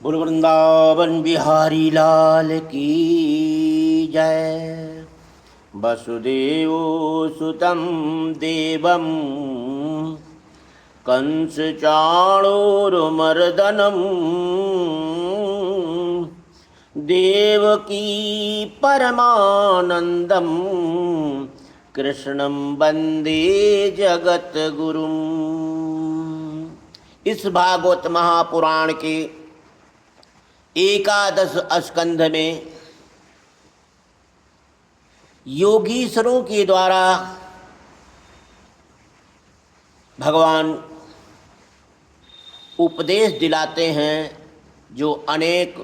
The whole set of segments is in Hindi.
बोल वृंदावन बिहारी लाल की जय। वसुदेव सुतं देवं कंस चाणूरमर्दनम् देवकी परमानंदम कृष्णं वंदे जगतगुरुम्। इस भागवत महापुराण के एकादश स्कंध में योगीश्वरों के द्वारा भगवान उपदेश दिलाते हैं, जो अनेक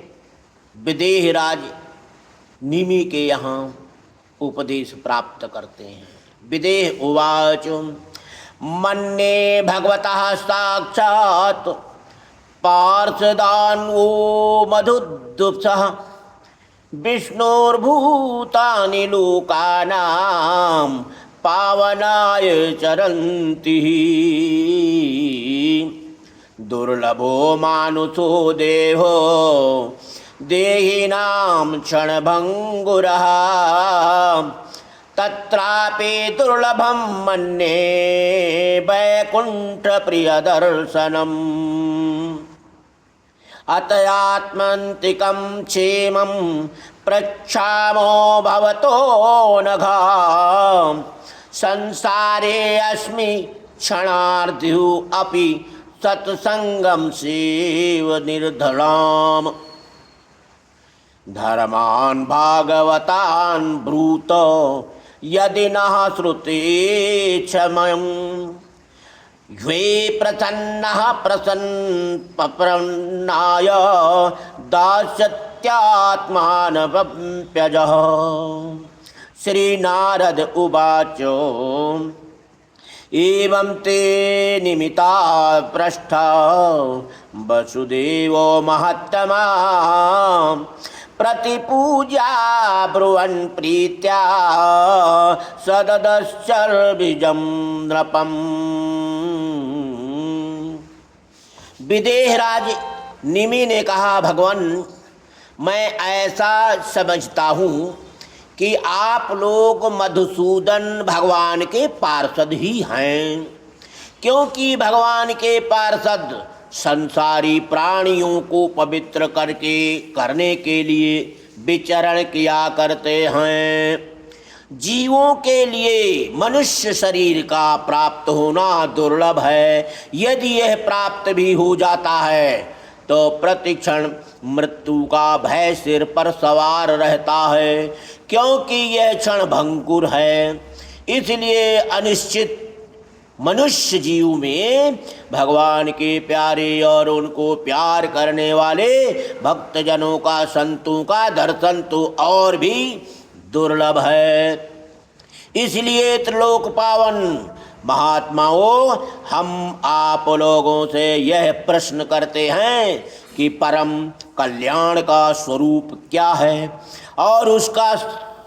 विदेहराज निमि के यहाँ उपदेश प्राप्त करते हैं। विदेह उवाच मन्ये भगवतः साक्षात् पार्षदान्वो मधुद्दुप्सः विष्णोर्भूतानि लोकानां पावनाय चरन्ति। दुर्लभो मानुषो देहो देहिनां क्षणभङ्गुरः तत्रापि दुर्लभं मन्ये वैकुण्ठप्रियदर्शनम्। अतयात्मन्तिकं क्षेमं प्रच्छामो भवतो नघा संसारे अस्मि क्षणार्धौ अपि सत्संगं सेव निर्धराम्। धर्मान् भागवतान् ब्रूत यदि नः श्रुते क्षमम्। ह्वे प्रसन्नः प्रसन्नाय दास्यत्यात्मानवप्यजः। श्रीनारद उवाच एवं ते निमिता पृष्ठा वसुदेवो महत्तमा प्रतिपूजा ब्रुवन् प्रीत्या सददश्चर्विजं नृपम्। विदेहराज निमि ने कहा, भगवान मैं ऐसा समझता हूँ कि आप लोग मधुसूदन भगवान के पार्षद ही हैं, क्योंकि भगवान के पार्षद संसारी प्राणियों को पवित्र करने के लिए विचरण किया करते हैं। जीवों के लिए मनुष्य शरीर का प्राप्त होना दुर्लभ है। यदि यह प्राप्त भी हो जाता है तो प्रतिक्षण मृत्यु का भय सिर पर सवार रहता है, क्योंकि यह क्षण भंगुर है। इसलिए अनिश्चित मनुष्य जीव में भगवान के प्यारे और उनको प्यार करने वाले भक्तजनों का, संतों का दर्शन तो और भी दुर्लभ है। इसलिए त्रिलोक पावन महात्माओं, हम आप लोगों से यह प्रश्न करते हैं कि परम कल्याण का स्वरूप क्या है और उसका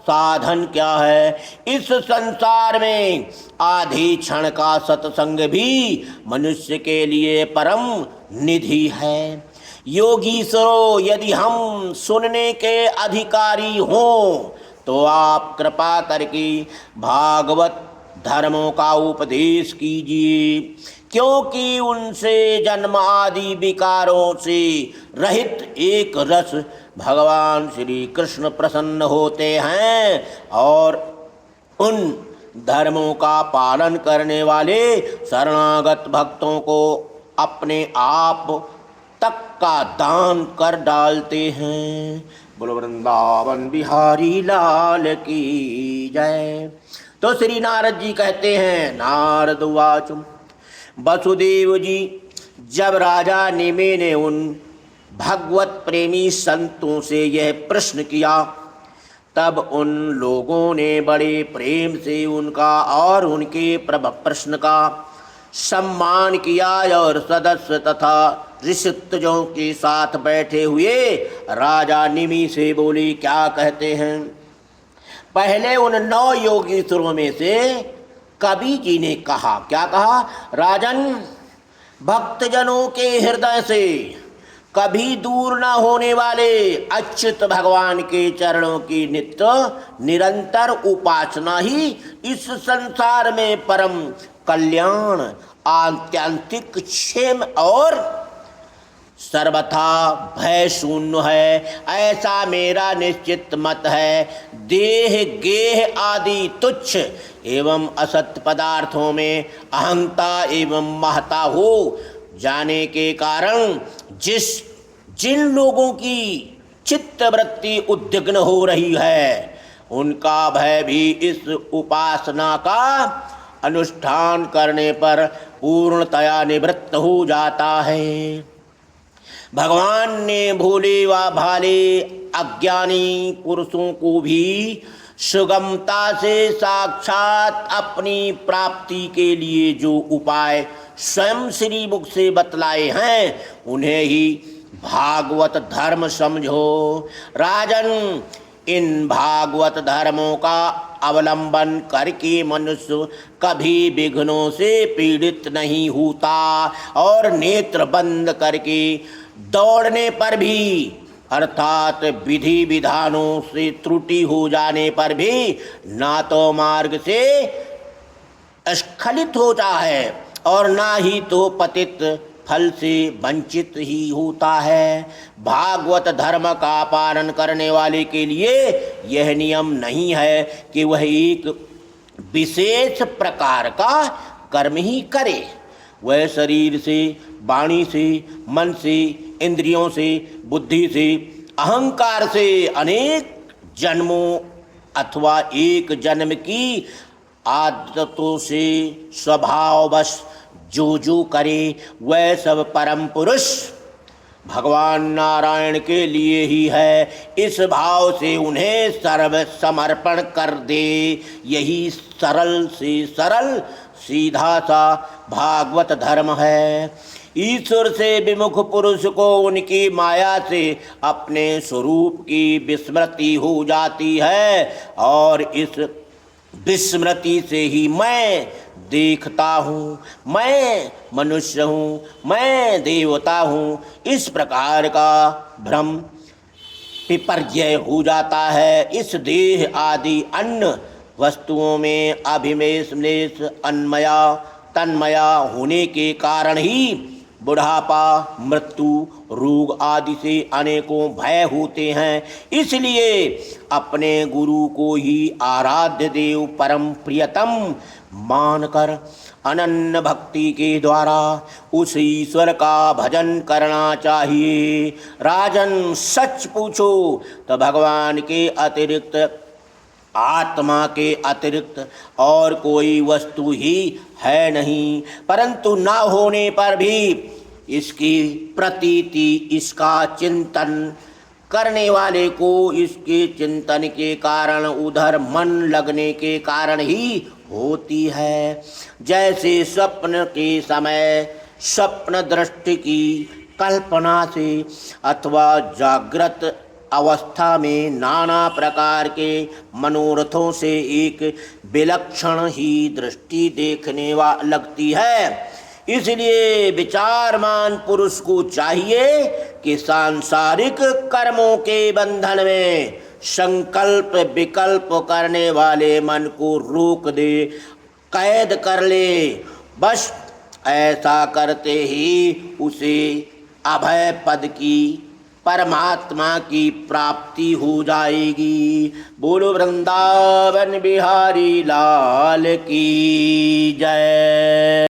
साधन क्या है। इस संसार में आधी क्षण का सत्संग भी मनुष्य के लिए परम निधि है। योगीश्वरों, यदि हम सुनने के अधिकारी हों तो आप कृपा करके भागवत धर्मों का उपदेश कीजिए, क्योंकि उनसे जन्म आदि विकारों से रहित एक रस भगवान श्री कृष्ण प्रसन्न होते हैं और उन धर्मों का पालन करने वाले शरणागत भक्तों को अपने आप तक का दान कर डालते हैं। बोलो वृंदावन बिहारी लाल की जय। तो श्री नारद जी कहते हैं, नारद उवाच वसुदेव जी, जब राजा निमि ने उन भगवत प्रेमी संतों से यह प्रश्न किया, तब उन लोगों ने बड़े प्रेम से उनका और उनके प्रश्न का सम्मान किया और सदस्य तथा ऋषित्वजों के साथ बैठे हुए राजा निमि से बोले, क्या कहते हैं। पहले उन 9 योगीश्वरों में से कवि जी ने कहा, क्या कहा, राजन, भक्तजनों के हृदय से कभी दूर न होने वाले अच्युत भगवान के चरणों की नित्य निरंतर उपासना ही इस संसार में परम कल्याण, आत्यंतिक क्षेम और सर्वथा भय शून्य है, ऐसा मेरा निश्चित मत है। देह गेह आदि तुच्छ एवं असत पदार्थों में अहंता एवं महता हो जाने के कारण जिन लोगों की चित्तवृत्ति उद्विग्न हो रही है, उनका भय भी इस उपासना का अनुष्ठान करने पर पूर्णतया निवृत्त हो जाता है। भगवान ने भोले व भाले अज्ञानी पुरुषों को भी सुगमता से साक्षात अपनी प्राप्ति के लिए जो उपाय स्वयं श्री मुख से बतलाए हैं, उन्हें ही भागवत धर्म समझो। राजन, इन भागवत धर्मों का अवलंबन करके मनुष्य कभी विघ्नों से पीड़ित नहीं होता और नेत्र बंद करके दौड़ने पर भी अर्थात विधि विधानों से त्रुटि हो जाने पर भी ना तो मार्ग से स्खलित होता है और ना ही तो पतित फल से वंचित ही होता है। भागवत धर्म का पालन करने वाले के लिए यह नियम नहीं है कि वह एक विशेष प्रकार का कर्म ही करे। वह शरीर से, वाणी से, मन से, इंद्रियों से, बुद्धि से, अहंकार से अनेक जन्मों अथवा एक जन्म की आदतों से स्वभाववश जो करे, वह सब परम पुरुष भगवान नारायण के लिए ही है। इस भाव से उन्हें सर्व समर्पण कर दे। यही सरल से सरल सीधा सा भागवत धर्म है। ईश्वर से विमुख पुरुष को उनकी माया से अपने स्वरूप की विस्मृति हो जाती है और इस विस्मृति से ही मैं देखता हूँ, मैं मनुष्य हूँ, मैं देवता हूँ, इस प्रकार का भ्रम विपर्जय हो जाता है। इस देह आदि अन्य वस्तुओं में अभिमेष म्लेष अन्मया तन्मया होने के कारण ही बुढ़ापा, मृत्यु, रोग आदि से अनेकों भय होते हैं। इसलिए अपने गुरु को ही आराध्य देव परम प्रियतम मानकर अनन्य भक्ति के द्वारा उस ईश्वर का भजन करना चाहिए। राजन, सच पूछो तो भगवान के अतिरिक्त, आत्मा के अतिरिक्त और कोई वस्तु ही है नहीं, परंतु न होने पर भी इसकी प्रतीति, इसका चिंतन करने वाले को इसके चिंतन के कारण उधर मन लगने के कारण ही होती है। जैसे स्वप्न के समय स्वप्न दृष्टि की कल्पना से अथवा जागृत अवस्था में नाना प्रकार के मनोरथों से एक विलक्षण ही दृष्टि देखने लगती है। इसलिए विचारमान पुरुष को चाहिए कि सांसारिक कर्मों के बंधन में संकल्प विकल्प करने वाले मन को रोक दे, कैद कर ले। बस ऐसा करते ही उसे अभय पद की, परमात्मा की प्राप्ति हो जाएगी। बोलो वृंदावन बिहारी लाल की जय।